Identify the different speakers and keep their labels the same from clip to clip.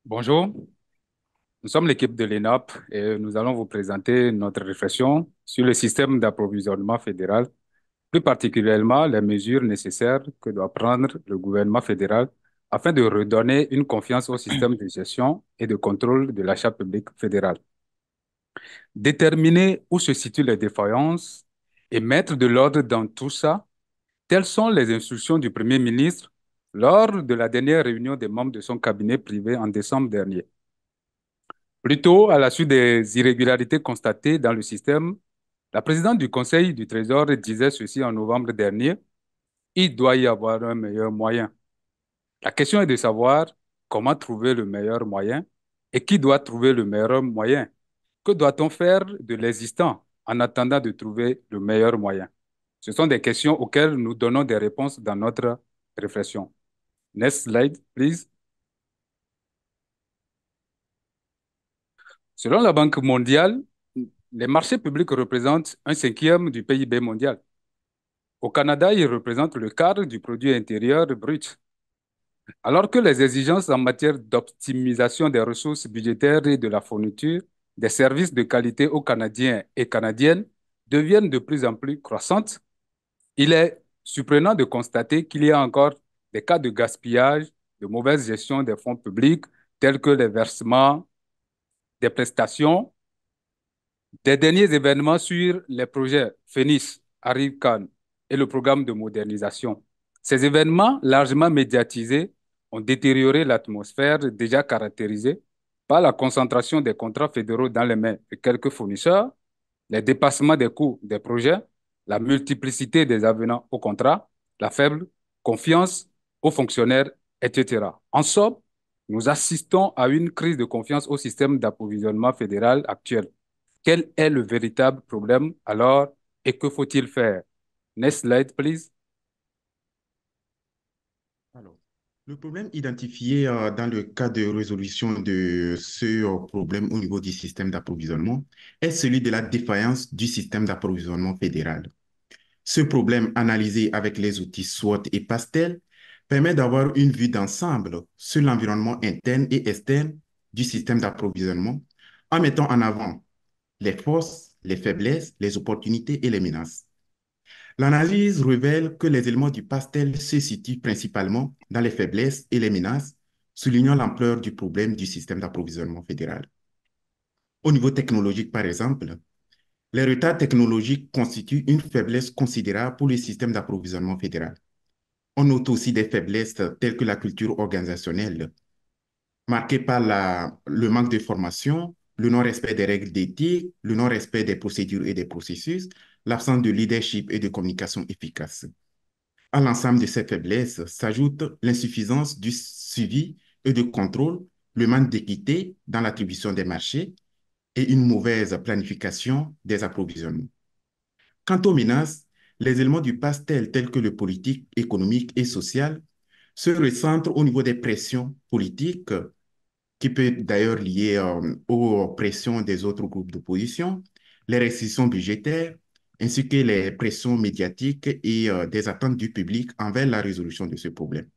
Speaker 1: Bonjour, nous sommes l'équipe de l'ENAP et nous allons vous présenter notre réflexion sur le système d'approvisionnement fédéral, plus particulièrement les mesures nécessaires que doit prendre le gouvernement fédéral afin de redonner une confiance au système de gestion et de contrôle de l'achat public fédéral. Déterminer où se situent les défaillances et mettre de l'ordre dans tout ça, telles sont les instructions du Premier ministre lors de la dernière réunion des membres de son cabinet privé en décembre dernier. Plutôt, à la suite des irrégularités constatées dans le système, la présidente du Conseil du Trésor disait ceci en novembre dernier, il doit y avoir un meilleur moyen. La question est de savoir comment trouver le meilleur moyen et qui doit trouver le meilleur moyen. Que doit-on faire de l'existant en attendant de trouver le meilleur moyen? Ce sont des questions auxquelles nous donnons des réponses dans notre réflexion. Next slide, please. Selon la Banque mondiale, les marchés publics représentent un cinquième du PIB mondial. Au Canada, ils représentent le quart du produit intérieur brut. Alors que les exigences en matière d'optimisation des ressources budgétaires et de la fourniture des services de qualité aux Canadiens et Canadiennes deviennent de plus en plus croissantes, il est surprenant de constater qu'il y a encore des cas de gaspillage, de mauvaise gestion des fonds publics, tels que les versements des prestations. Des derniers événements sur les projets Phoenix, Arrive Khan et le programme de modernisation. Ces événements, largement médiatisés, ont détérioré l'atmosphère déjà caractérisée par la concentration des contrats fédéraux dans les mains de quelques fournisseurs, les dépassements des coûts des projets, la multiplicité des avenants aux contrats, la faible confiance aux fonctionnaires, etc. En somme, nous assistons à une crise de confiance au système d'approvisionnement fédéral actuel. Quel est le véritable problème alors et que faut-il faire? Next slide, please.
Speaker 2: Alors, le problème identifié dans le cas de résolution de ce problème au niveau du système d'approvisionnement est celui de la défaillance du système d'approvisionnement fédéral. Ce problème, analysé avec les outils SWOT et PASTEL, permet d'avoir une vue d'ensemble sur l'environnement interne et externe du système d'approvisionnement en mettant en avant les forces, les faiblesses, les opportunités et les menaces. L'analyse révèle que les éléments du pastel se situent principalement dans les faiblesses et les menaces, soulignant l'ampleur du problème du système d'approvisionnement fédéral. Au niveau technologique, par exemple, les retards technologiques constituent une faiblesse considérable pour le système d'approvisionnement fédéral. On note aussi des faiblesses telles que la culture organisationnelle, marquée par le manque de formation, le non-respect des règles d'éthique, le non-respect des procédures et des processus, l'absence de leadership et de communication efficace. À l'ensemble de ces faiblesses s'ajoute l'insuffisance du suivi et du contrôle, le manque d'équité dans l'attribution des marchés et une mauvaise planification des approvisionnements. Quant aux menaces, les éléments du pastel tels que le politique, économique et social se recentrent au niveau des pressions politiques qui peut être d'ailleurs lié aux pressions des autres groupes d'opposition, les restrictions budgétaires, ainsi que les pressions médiatiques et des attentes du public envers la résolution de ce problème.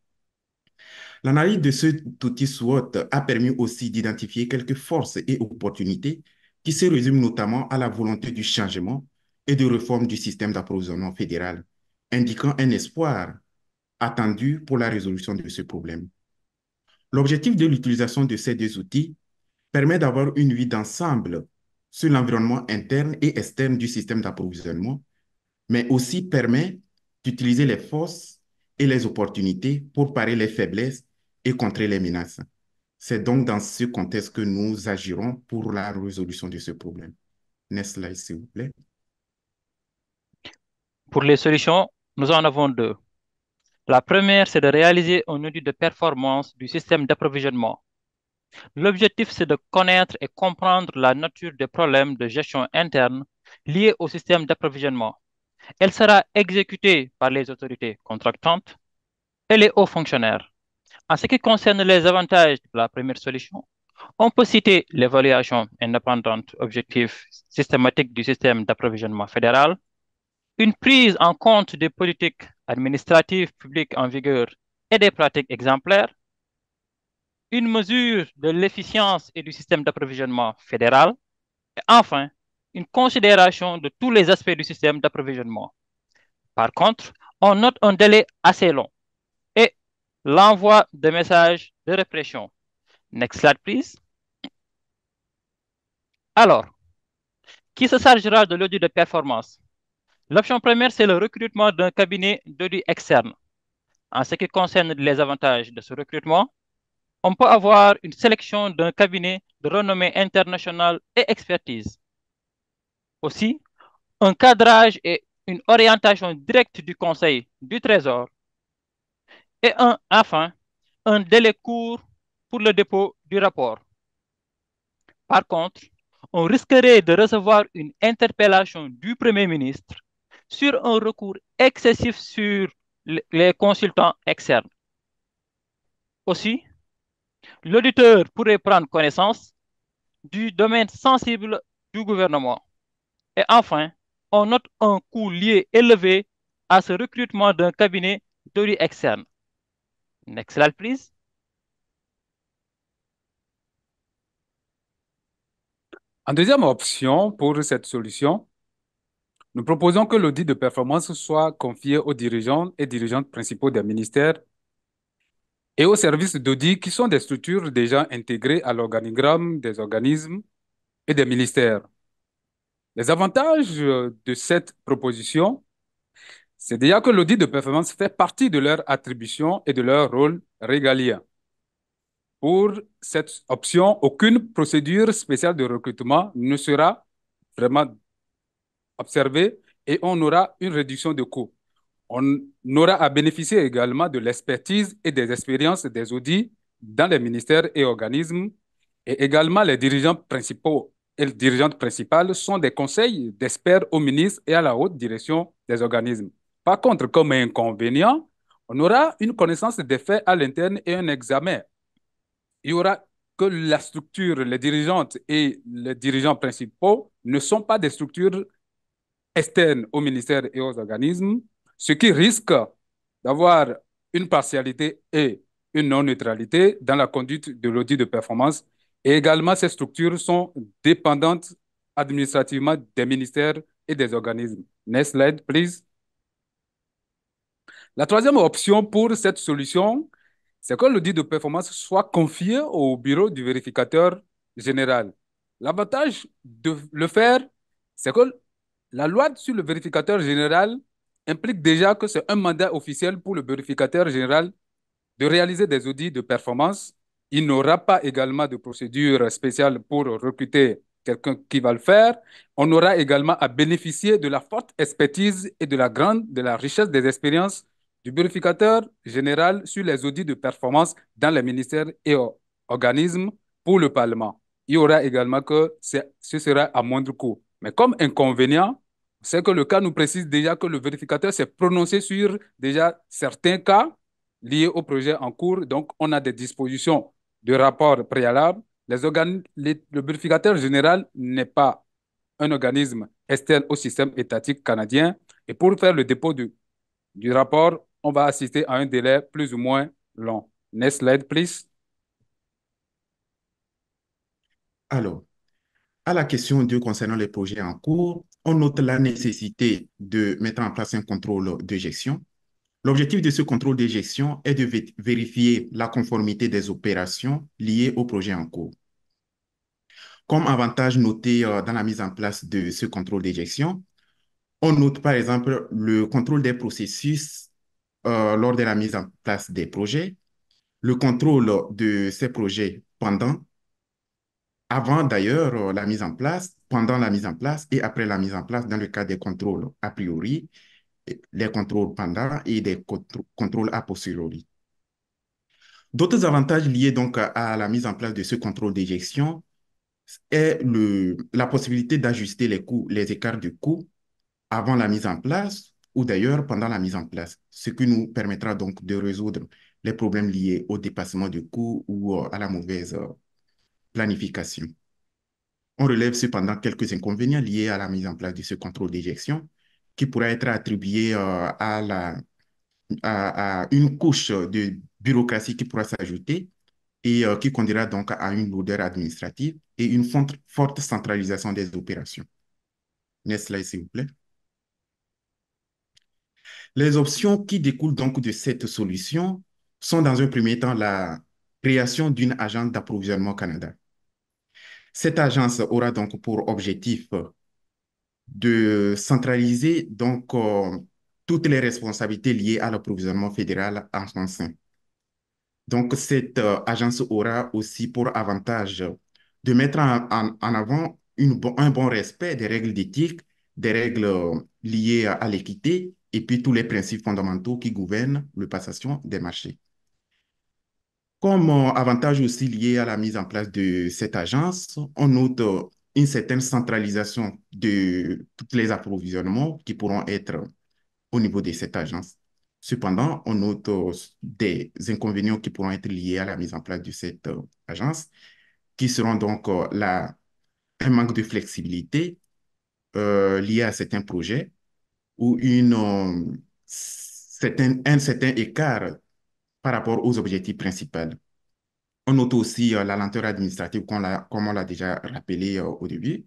Speaker 2: L'analyse de cet outil SWOT a permis aussi d'identifier quelques forces et opportunités qui se résument notamment à la volonté du changement et de réforme du système d'approvisionnement fédéral, indiquant un espoir attendu pour la résolution de ce problème. L'objectif de l'utilisation de ces deux outils permet d'avoir une vue d'ensemble sur l'environnement interne et externe du système d'approvisionnement, mais aussi permet d'utiliser les forces et les opportunités pour parer les faiblesses et contrer les menaces. C'est donc dans ce contexte que nous agirons pour la résolution de ce problème. Next slide, s'il vous plaît.
Speaker 3: Pour les solutions, nous en avons deux. La première, c'est de réaliser un audit de performance du système d'approvisionnement. L'objectif, c'est de connaître et comprendre la nature des problèmes de gestion interne liés au système d'approvisionnement. Elle sera exécutée par les autorités contractantes et les hauts fonctionnaires. En ce qui concerne les avantages de la première solution, on peut citer l'évaluation indépendante, objective, systématique du système d'approvisionnement fédéral, une prise en compte des politiques administratives publiques en vigueur et des pratiques exemplaires, une mesure de l'efficience et du système d'approvisionnement fédéral, et enfin, une considération de tous les aspects du système d'approvisionnement. Par contre, on note un délai assez long et l'envoi de messages de répression. Next slide, please. Alors, qui se chargera de l'audit de performance? L'option première, c'est le recrutement d'un cabinet d'audit externe. En ce qui concerne les avantages de ce recrutement, on peut avoir une sélection d'un cabinet de renommée internationale et expertise. Aussi, un cadrage et une orientation directe du Conseil du Trésor et enfin, un délai court pour le dépôt du rapport. Par contre, on risquerait de recevoir une interpellation du Premier ministre sur un recours excessif sur les consultants externes. Aussi, l'auditeur pourrait prendre connaissance du domaine sensible du gouvernement. Et enfin, on note un coût lié élevé à ce recrutement d'un cabinet d'audit externe. Next slide, please.
Speaker 1: En deuxième option pour cette solution, nous proposons que l'audit de performance soit confié aux dirigeants et dirigeantes principaux des ministères et aux services d'audit qui sont des structures déjà intégrées à l'organigramme des organismes et des ministères. Les avantages de cette proposition, c'est déjà que l'audit de performance fait partie de leur attribution et de leur rôle régalien. Pour cette option, aucune procédure spéciale de recrutement ne sera vraiment observée et on aura une réduction de coûts. On aura à bénéficier également de l'expertise et des expériences des audits dans les ministères et organismes. Et également, les dirigeants principaux et les dirigeantes principales sont des conseils d'experts au ministre et à la haute direction des organismes. Par contre, comme inconvénient, on aura une connaissance des faits à l'interne et un examen. Il y aura que la structure, les dirigeantes et les dirigeants principaux ne sont pas des structures externes au ministère et aux organismes, ce qui risque d'avoir une partialité et une non-neutralité dans la conduite de l'audit de performance. Et également, ces structures sont dépendantes administrativement des ministères et des organismes. Next slide, please. La troisième option pour cette solution, c'est que l'audit de performance soit confié au bureau du vérificateur général. L'avantage de le faire, c'est que la loi sur le vérificateur général implique déjà que c'est un mandat officiel pour le vérificateur général de réaliser des audits de performance. Il n'aura pas également de procédure spéciale pour recruter quelqu'un qui va le faire. On aura également à bénéficier de la forte expertise et de la richesse des expériences du vérificateur général sur les audits de performance dans les ministères et organismes pour le Parlement. Il y aura également que ce sera à moindre coût. Mais comme inconvénient, c'est que le cas nous précise déjà que le vérificateur s'est prononcé sur déjà certains cas liés au projet en cours. Donc, on a des dispositions de rapport préalable. Le vérificateur général n'est pas un organisme externe au système étatique canadien. Et pour faire le dépôt du rapport, on va assister à un délai plus ou moins long. Next slide, please.
Speaker 2: Alors, à la question 2 concernant les projets en cours, on note la nécessité de mettre en place un contrôle de gestion. L'objectif de ce contrôle de gestion est de vérifier la conformité des opérations liées au projet en cours. Comme avantage noté dans la mise en place de ce contrôle de gestion, on note par exemple le contrôle des processus lors de la mise en place des projets, le contrôle de ces projets avant d'ailleurs la mise en place, pendant la mise en place et après la mise en place dans le cas des contrôles a priori, les contrôles pendant et des contrôles a posteriori. D'autres avantages liés donc à la mise en place de ce contrôle d'éjection est la possibilité d'ajuster les coûts, les écarts de coûts avant la mise en place ou d'ailleurs pendant la mise en place, ce qui nous permettra donc de résoudre les problèmes liés au dépassement de coûts ou à la mauvaise planification. On relève cependant quelques inconvénients liés à la mise en place de ce contrôle d'éjection qui pourrait être attribué à une couche de bureaucratie qui pourra s'ajouter et qui conduira donc à une lourdeur administrative et une forte centralisation des opérations. Next slide, s'il vous plaît. Les options qui découlent donc de cette solution sont dans un premier temps la création d'une agence d'approvisionnement Canada. Cette agence aura donc pour objectif de centraliser donc toutes les responsabilités liées à l'approvisionnement fédéral en son sein. Donc, cette agence aura aussi pour avantage de mettre en avant un bon respect des règles d'éthique, des règles liées à l'équité et puis tous les principes fondamentaux qui gouvernent la passation des marchés. Comme avantage aussi lié à la mise en place de cette agence, on note une certaine centralisation de tous les approvisionnements qui pourront être au niveau de cette agence. Cependant, on note des inconvénients qui pourront être liés à la mise en place de cette agence, qui seront donc un manque de flexibilité lié à certains projets ou un certain écart par rapport aux objectifs principaux. On note aussi la lenteur administrative, comme on l'a déjà rappelé au début.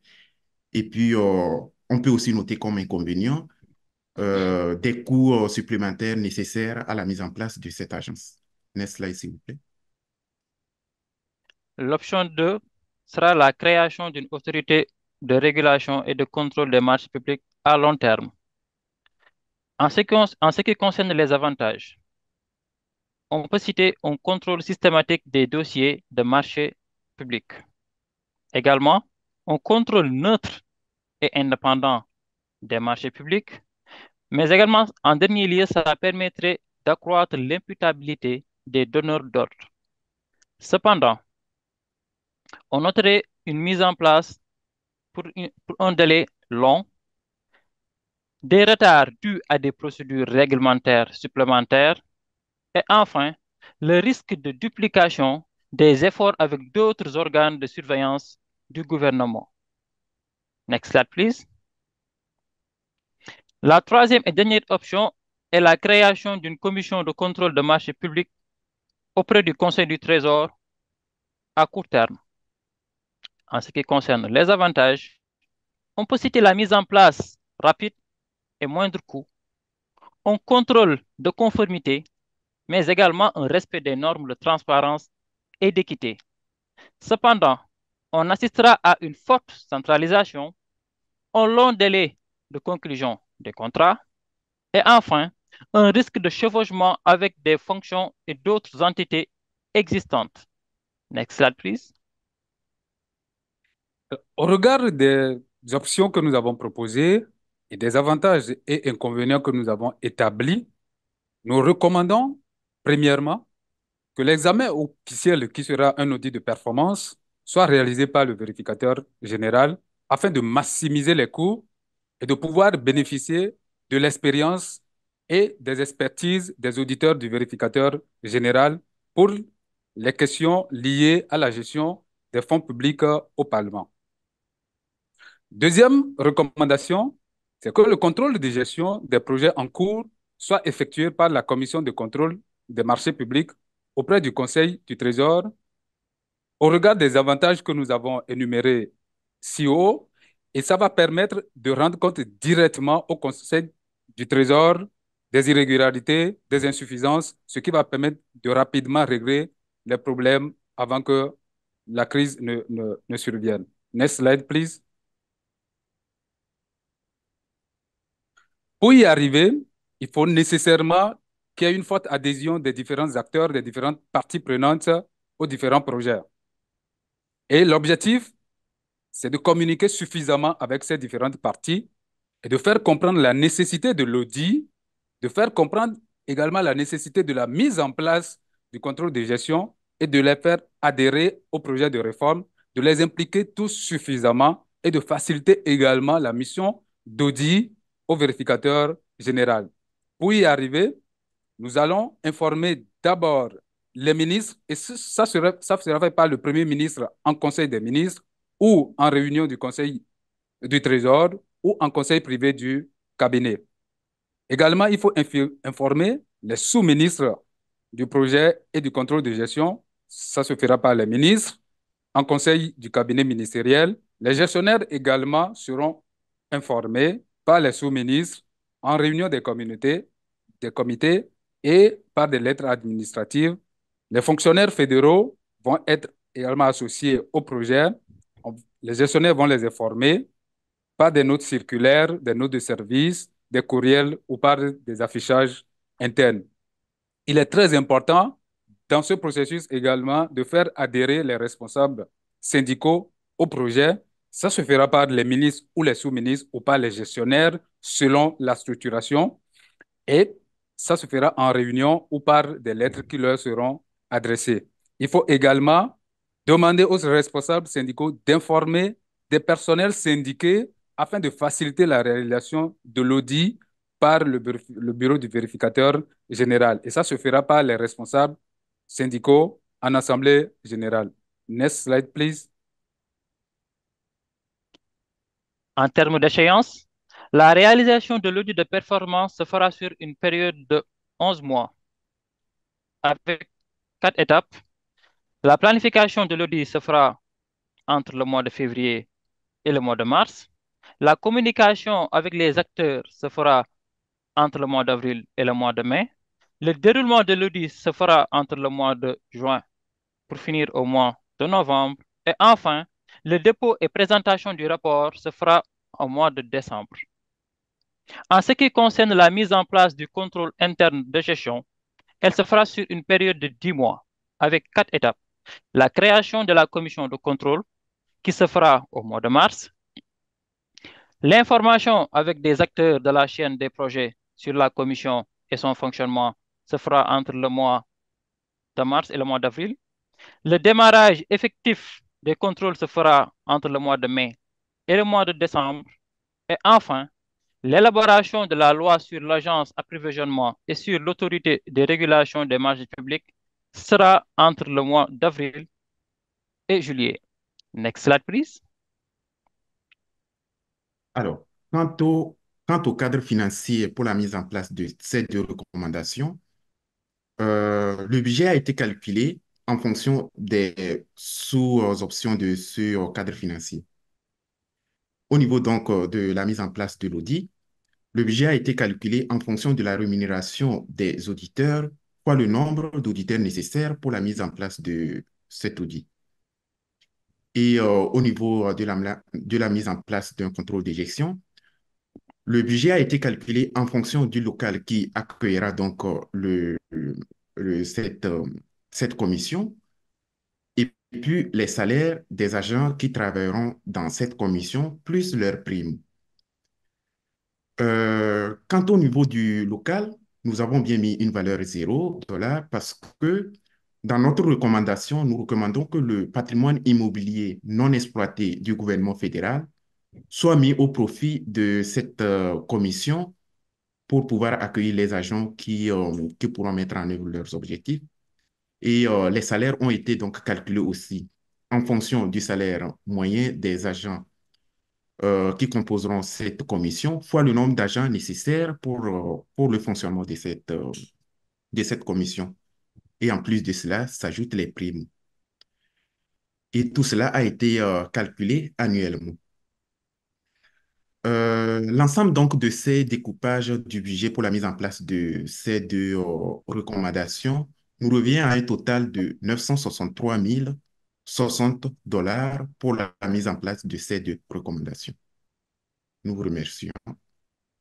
Speaker 2: Et puis, on peut aussi noter comme inconvénient des coûts supplémentaires nécessaires à la mise en place de cette agence. Next slide, s'il vous plaît.
Speaker 3: L'option 2 sera la création d'une autorité de régulation et de contrôle des marchés publics à long terme. En ce qui concerne les avantages, on peut citer un contrôle systématique des dossiers de marché public. Également, un contrôle neutre et indépendant des marchés publics, mais également, en dernier lieu, ça permettrait d'accroître l'imputabilité des donneurs d'ordre. Cependant, on noterait une mise en place pour un délai long, des retards dus à des procédures réglementaires supplémentaires et enfin, le risque de duplication des efforts avec d'autres organes de surveillance du gouvernement. Next slide, please. La troisième et dernière option est la création d'une commission de contrôle de marché public auprès du Conseil du Trésor à court terme. En ce qui concerne les avantages, on peut citer la mise en place rapide et moindre coût, un contrôle de conformité, mais également un respect des normes de transparence et d'équité. Cependant, on assistera à une forte centralisation, un long délai de conclusion des contrats et enfin, un risque de chevauchement avec des fonctions et d'autres entités existantes. Next slide, please.
Speaker 1: Au regard des options que nous avons proposées et des avantages et inconvénients que nous avons établis, nous recommandons, premièrement, que l'examen officiel, qui sera un audit de performance, soit réalisé par le vérificateur général afin de maximiser les coûts et de pouvoir bénéficier de l'expérience et des expertises des auditeurs du vérificateur général pour les questions liées à la gestion des fonds publics au Parlement. Deuxième recommandation, c'est que le contrôle de gestion des projets en cours soit effectué par la Commission de contrôle des marchés publics auprès du Conseil du Trésor. Au regard des avantages que nous avons énumérés si haut, et ça va permettre de rendre compte directement au Conseil du Trésor des irrégularités, des insuffisances, ce qui va permettre de rapidement régler les problèmes avant que la crise ne survienne. Next slide, please. Pour y arriver, il faut nécessairement qu'il y ait une forte adhésion des différents acteurs, des différentes parties prenantes aux différents projets. Et l'objectif, c'est de communiquer suffisamment avec ces différentes parties et de faire comprendre la nécessité de l'audit, de faire comprendre également la nécessité de la mise en place du contrôle de gestion et de les faire adhérer au projet de réforme, de les impliquer tous suffisamment et de faciliter également la mission d'audit au vérificateur général. Pour y arriver, nous allons informer d'abord les ministres, et ça sera fait par le Premier ministre en Conseil des ministres ou en réunion du Conseil du Trésor ou en conseil privé du cabinet. Également, il faut informer les sous-ministres du projet et du contrôle de gestion Ça se fera par les ministres, en conseil du cabinet ministériel. Les gestionnaires également seront informés par les sous-ministres en réunion des communautés, des comités et par des lettres administratives. Les fonctionnaires fédéraux vont être également associés au projet. Les gestionnaires vont les informer par des notes circulaires, des notes de service, des courriels ou par des affichages internes. Il est très important dans ce processus également de faire adhérer les responsables syndicaux au projet. Ça se fera par les ministres ou les sous-ministres ou par les gestionnaires selon la structuration. Et ça se fera en réunion ou par des lettres qui leur seront adressées. Il faut également demander aux responsables syndicaux d'informer des personnels syndiqués afin de faciliter la réalisation de l'audit par le bureau du vérificateur général. Et ça se fera par les responsables syndicaux en assemblée générale. Next slide, please.
Speaker 3: En termes d'échéance, la réalisation de l'audit de performance se fera sur une période de 11 mois avec 4 étapes. La planification de l'audit se fera entre le mois de février et le mois de mars. La communication avec les acteurs se fera entre le mois d'avril et le mois de mai. Le déroulement de l'audit se fera entre le mois de juin pour finir au mois de novembre. Et enfin, le dépôt et présentation du rapport se fera au mois de décembre. En ce qui concerne la mise en place du contrôle interne de gestion, elle se fera sur une période de 10 mois avec 4 étapes. La création de la commission de contrôle qui se fera au mois de mars. L'information avec des acteurs de la chaîne des projets sur la commission et son fonctionnement se fera entre le mois de mars et le mois d'avril. Le démarrage effectif des contrôles se fera entre le mois de mai et le mois de décembre. Et enfin, l'élaboration de la loi sur l'agence approvisionnement et sur l'autorité de régulation des marchés publics sera entre le mois d'avril et juillet. Next slide, please.
Speaker 2: Alors, quant au cadre financier pour la mise en place de ces deux recommandations, le budget a été calculé en fonction des sous-options de ce cadre financier. Au niveau donc de la mise en place de l'audit, le budget a été calculé en fonction de la rémunération des auditeurs fois le nombre d'auditeurs nécessaires pour la mise en place de cet audit. Et au niveau de la mise en place d'un contrôle d'éjection, le budget a été calculé en fonction du local qui accueillera donc cette commission et puis les salaires des agents qui travailleront dans cette commission plus leurs primes. Quant au niveau du local, nous avons bien mis une valeur $0 parce que dans notre recommandation, nous recommandons que le patrimoine immobilier non exploité du gouvernement fédéral soit mis au profit de cette commission pour pouvoir accueillir les agents qui pourront mettre en œuvre leurs objectifs. Et les salaires ont été donc calculés aussi en fonction du salaire moyen des agents qui composeront cette commission, fois le nombre d'agents nécessaires pour le fonctionnement de cette commission. Et en plus de cela, s'ajoutent les primes. Et tout cela a été calculé annuellement. L'ensemble donc de ces découpages du budget pour la mise en place de ces deux recommandations nous revient à un total de 963 060 $ pour la mise en place de ces deux recommandations. Nous vous remercions.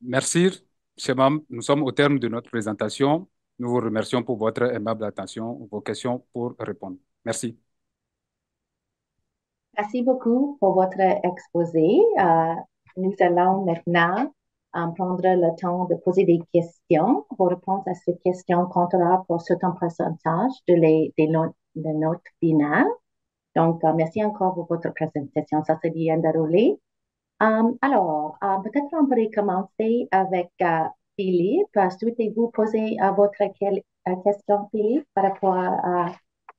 Speaker 1: Merci, cher membre. Nous sommes au terme de notre présentation. Nous vous remercions pour votre aimable attention, vos questions pour répondre. Merci.
Speaker 4: Merci beaucoup pour votre exposé. Nous allons maintenant prendre le temps de poser des questions. Vos réponses à ces questions comptera pour certain pourcentage de notes finales. Donc, merci encore pour votre présentation. Ça s'est bien déroulé. Alors, peut-être on pourrait commencer avec Philippe. Souhaitez-vous poser votre question, Philippe, par rapport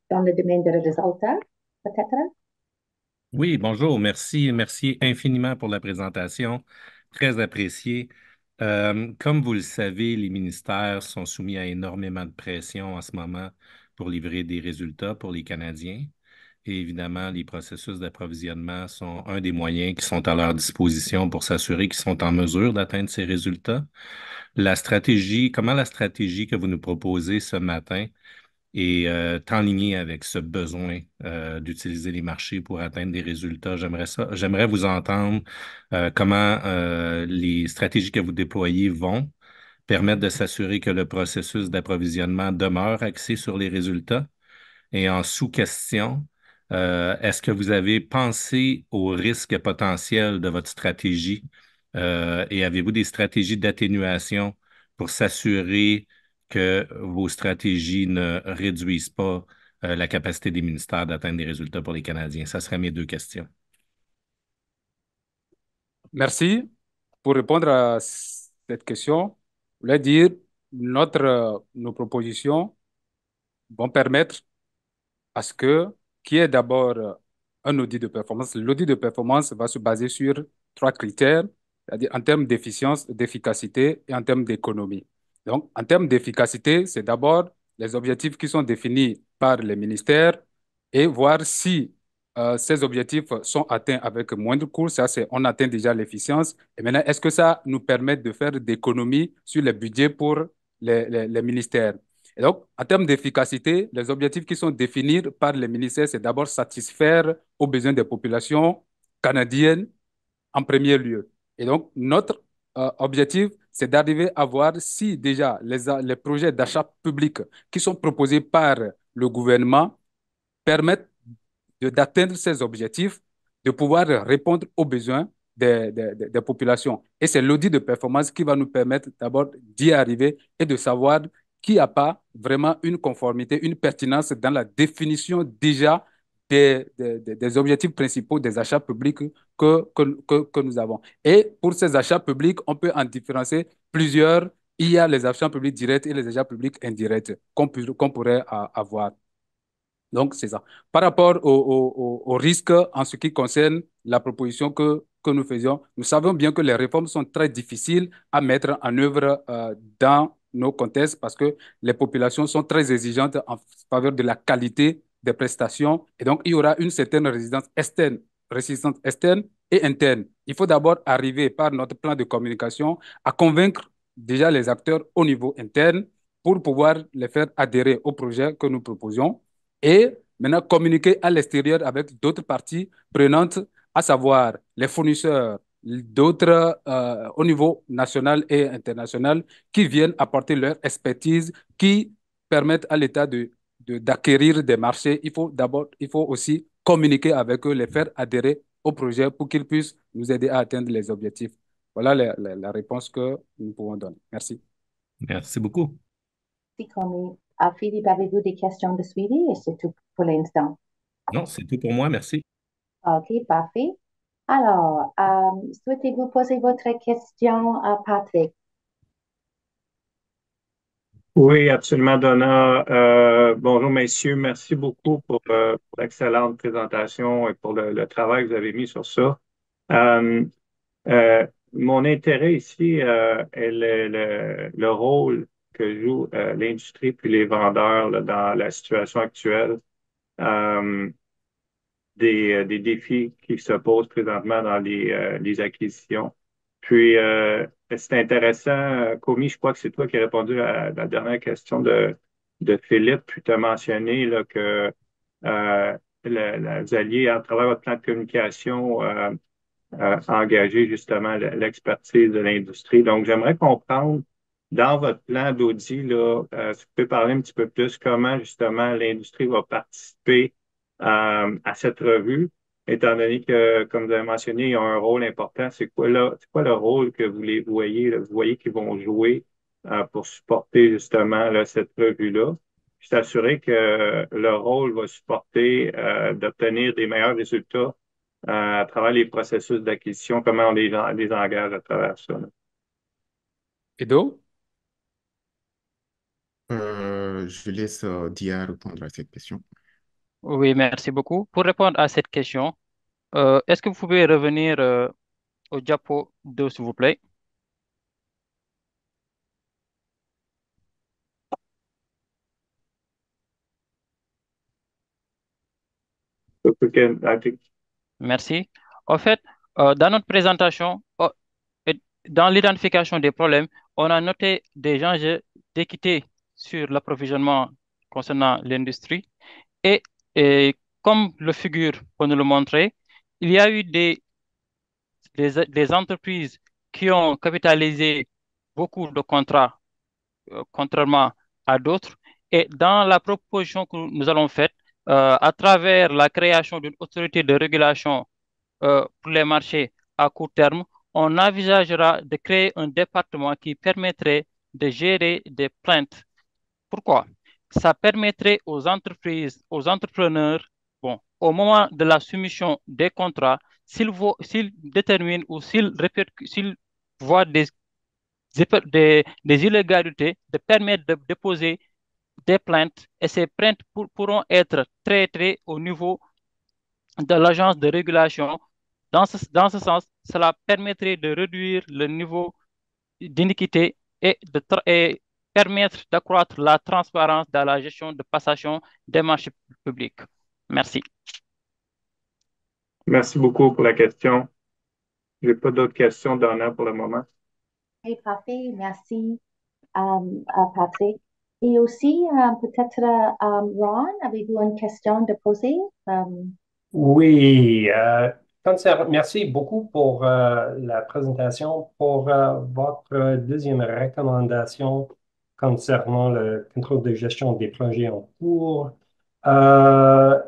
Speaker 4: dans le domaine des résultats, peut-être?
Speaker 5: Oui, bonjour, merci, merci infiniment pour la présentation, très appréciée. Comme vous le savez, les ministères sont soumis à énormément de pression en ce moment pour livrer des résultats pour les Canadiens. Et évidemment, les processus d'approvisionnement sont un des moyens qui sont à leur disposition pour s'assurer qu'ils sont en mesure d'atteindre ces résultats. Comment la stratégie que vous nous proposez ce matin est en ligne avec ce besoin d'utiliser les marchés pour atteindre des résultats? J'aimerais vous entendre comment les stratégies que vous déployez vont permettre de s'assurer que le processus d'approvisionnement demeure axé sur les résultats. Et en sous-question, est-ce que vous avez pensé aux risques potentiels de votre stratégie et avez-vous des stratégies d'atténuation pour s'assurer que vos stratégies ne réduisent pas la capacité des ministères d'atteindre des résultats pour les Canadiens? Ça seraient mes deux questions.
Speaker 1: Merci. Pour répondre à cette question, je voulais dire nos propositions vont permettre à ce que, qui est d'abord un audit de performance. L'audit de performance va se baser sur trois critères, c'est-à-dire en termes d'efficience, d'efficacité et en termes d'économie. Donc, en termes d'efficacité, c'est d'abord les objectifs qui sont définis par les ministères et voir si ces objectifs sont atteints avec moins de coûts. Ça, c'est, on atteint déjà l'efficience. Et maintenant, est-ce que ça nous permet de faire d'économies sur les budgets pour les ministères? Et donc, en termes d'efficacité, les objectifs qui sont définis par les ministères, c'est d'abord satisfaire aux besoins des populations canadiennes en premier lieu. Et donc, notre objectif, c'est d'arriver à voir si déjà les projets d'achat public qui sont proposés par le gouvernement permettent d'atteindre ces objectifs, de pouvoir répondre aux besoins des populations. Et c'est l'audit de performance qui va nous permettre d'abord d'y arriver et de savoir qui n'a pas vraiment une conformité, une pertinence dans la définition déjà des objectifs principaux des achats publics que nous avons. Et pour ces achats publics, on peut en différencier plusieurs. Il y a les achats publics directs et les achats publics indirects qu'on pourrait avoir. Donc, c'est ça. Par rapport au risque en ce qui concerne la proposition que nous faisions, nous savons bien que les réformes sont très difficiles à mettre en œuvre dans nos contextes parce que les populations sont très exigeantes en faveur de la qualité des prestations et donc il y aura une certaine résistance externe et interne. Il faut d'abord arriver par notre plan de communication à convaincre déjà les acteurs au niveau interne pour pouvoir les faire adhérer au projet que nous proposions et maintenant communiquer à l'extérieur avec d'autres parties prenantes, à savoir les fournisseurs, d'autres au niveau national et international qui viennent apporter leur expertise, qui permettent à l'État d'acquérir des marchés. Il faut aussi communiquer avec eux, les faire adhérer au projet pour qu'ils puissent nous aider à atteindre les objectifs. Voilà la réponse que nous pouvons donner. Merci.
Speaker 5: Merci beaucoup.
Speaker 4: Merci, Connie. Philippe, avez-vous des questions de suivi et c'est tout pour l'instant?
Speaker 5: Non, c'est tout pour moi. Merci.
Speaker 4: OK, parfait. Alors, souhaitez-vous poser votre question à Patrick?
Speaker 6: Oui, absolument, Donna. Bonjour, messieurs. Merci beaucoup pour l'excellente présentation et pour le travail que vous avez mis sur ça. Euh, Mon intérêt ici est le rôle que joue l'industrie puis les vendeurs là, dans la situation actuelle. Euh, des défis qui se posent présentement dans les acquisitions. Puis, c'est intéressant, Komi, je crois que c'est toi qui as répondu à la dernière question de Philippe, puis tu as mentionné là, que vous alliez, à travers votre plan de communication, engager justement l'expertise de l'industrie. Donc, j'aimerais comprendre, dans votre plan d'audit, là, si vous pouvez parler un petit peu plus comment justement l'industrie va participer à cette revue, étant donné que, comme vous avez mentionné, il y a un rôle important. C'est quoi le rôle que vous les voyez, là, vous voyez qu'ils vont jouer pour supporter justement là, cette revue-là? Puis s'assurer que leur rôle va supporter d'obtenir des meilleurs résultats à travers les processus d'acquisition, comment on les engage à travers ça. Là.
Speaker 1: Edo?
Speaker 2: Je laisse Dia répondre à cette question.
Speaker 3: Oui, merci beaucoup. Pour répondre à cette question, est-ce que vous pouvez revenir au diapo 2, s'il vous plaît?
Speaker 6: I think.
Speaker 3: Merci. En fait, dans notre présentation, et dans l'identification des problèmes, on a noté des enjeux d'équité sur l'approvisionnement concernant l'industrie et, et comme le figure pour nous le montrer, il y a eu des entreprises qui ont capitalisé beaucoup de contrats, contrairement à d'autres. Et dans la proposition que nous allons faire, à travers la création d'une autorité de régulation pour les marchés à court terme, on envisagera de créer un département qui permettrait de gérer des plaintes. Pourquoi? Ça permettrait aux entreprises, aux entrepreneurs, bon, au moment de la soumission des contrats, s'ils déterminent ou s'ils voient des illégalités, de permettre de déposer des plaintes et ces plaintes pourront être traitées au niveau de l'agence de régulation. Dans ce sens, cela permettrait de réduire le niveau d'iniquité et permettre d'accroître la transparence dans la gestion de passation des marchés publics. Merci.
Speaker 6: Merci beaucoup pour la question. Je n'ai pas d'autres questions, Donna, pour le moment.
Speaker 4: Oui, parfait, merci Patrick. Et aussi, peut-être, Ron, avez-vous une question de poser?
Speaker 7: Oui, merci beaucoup pour la présentation. Pour votre deuxième recommandation concernant le contrôle de gestion des projets en cours, euh,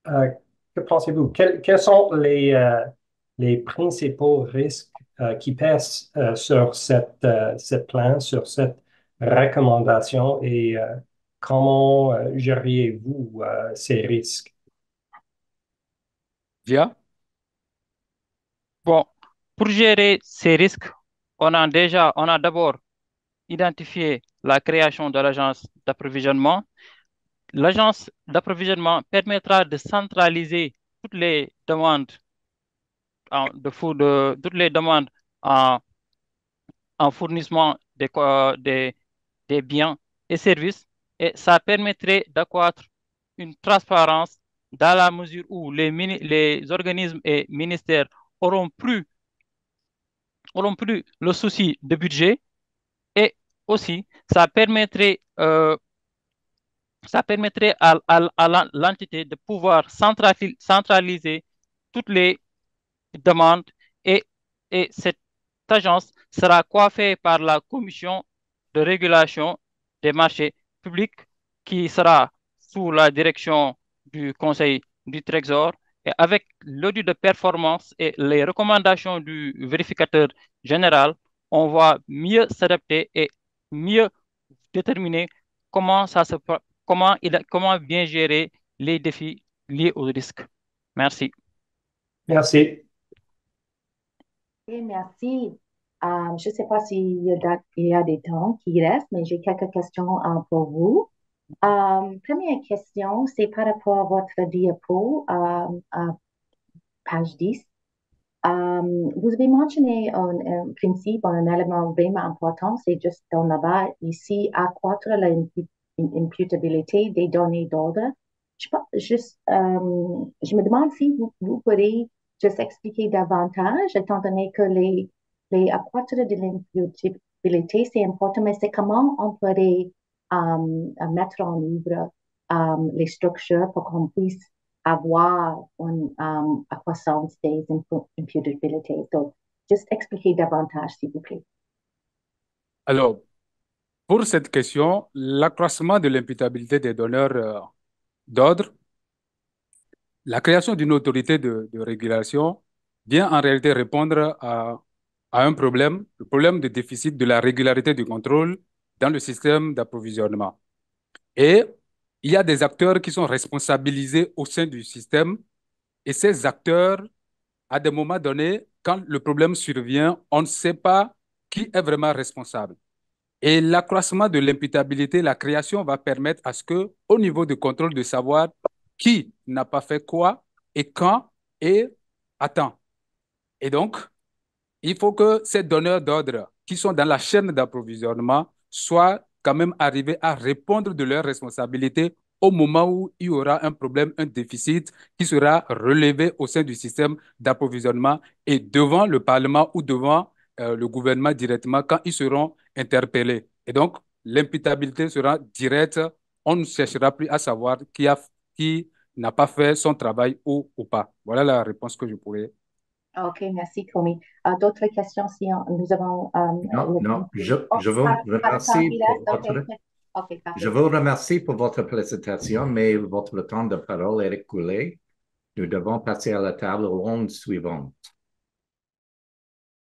Speaker 7: euh, que pensez-vous? Quels sont les principaux risques qui pèsent sur cette plan, sur cette recommandation et comment gériez-vous ces risques?
Speaker 1: Dia?
Speaker 3: Bon, pour gérer ces risques, on a d'abord identifié la création de l'agence d'approvisionnement. L'agence d'approvisionnement permettra de centraliser toutes les demandes toutes les demandes en, en fournissement des biens et services et ça permettrait d'accroître une transparence dans la mesure où les organismes et ministères auront plus le souci de budget et aussi ça permettrait à l'entité de pouvoir centraliser toutes les demande et, et cette agence sera coiffée par la commission de régulation des marchés publics qui sera sous la direction du Conseil du Trésor et avec l'audit de performance et les recommandations du vérificateur général, on va mieux s'adapter et mieux déterminer comment bien gérer les défis liés aux risques. Merci.
Speaker 7: Merci.
Speaker 4: Et merci. Je ne sais pas s'il y a des temps qui restent, mais j'ai quelques questions pour vous. Première question, c'est par rapport à votre diapo, page 10. Vous avez mentionné un principe, un élément vraiment important, c'est juste dans la bas ici, accroître l'imputabilité des données d'ordre. Je me demande si vous pourrez juste expliquer davantage, étant donné que les accroître de l'imputabilité, c'est important, mais c'est comment on pourrait mettre en œuvre les structures pour qu'on puisse avoir une croissance des imputabilités. Donc, juste expliquer davantage, s'il vous plaît.
Speaker 1: Alors, pour cette question, l'accroissement de l'imputabilité des donneurs d'ordre, la création d'une autorité de régulation vient en réalité répondre à un problème, le problème de déficit de la régularité du contrôle dans le système d'approvisionnement. Et il y a des acteurs qui sont responsabilisés au sein du système et ces acteurs, à des moments donnés, quand le problème survient, on ne sait pas qui est vraiment responsable. Et l'accroissement de l'imputabilité, la création va permettre à ce que, au niveau du contrôle, de savoir qui n'a pas fait quoi et quand et à temps. Et donc, il faut que ces donneurs d'ordre qui sont dans la chaîne d'approvisionnement soient quand même arrivés à répondre de leurs responsabilités au moment où il y aura un problème, un déficit qui sera relevé au sein du système d'approvisionnement et devant le Parlement ou devant le gouvernement directement quand ils seront interpellés. Et donc, l'imputabilité sera directe. On ne cherchera plus à savoir qui n'a pas fait son travail ou pas. Voilà la réponse que je pourrais.
Speaker 4: OK, merci, Komi. D'autres questions si nous avons
Speaker 8: Non, je
Speaker 4: Oh,
Speaker 8: vous
Speaker 4: pas de temps,
Speaker 8: remercie
Speaker 4: il
Speaker 8: pour
Speaker 4: reste? OK,
Speaker 8: votre,
Speaker 4: OK, parfait.
Speaker 8: je vous remercie pour votre présentation, mais votre temps de parole est écoulé. Nous devons passer à la table ronde suivante.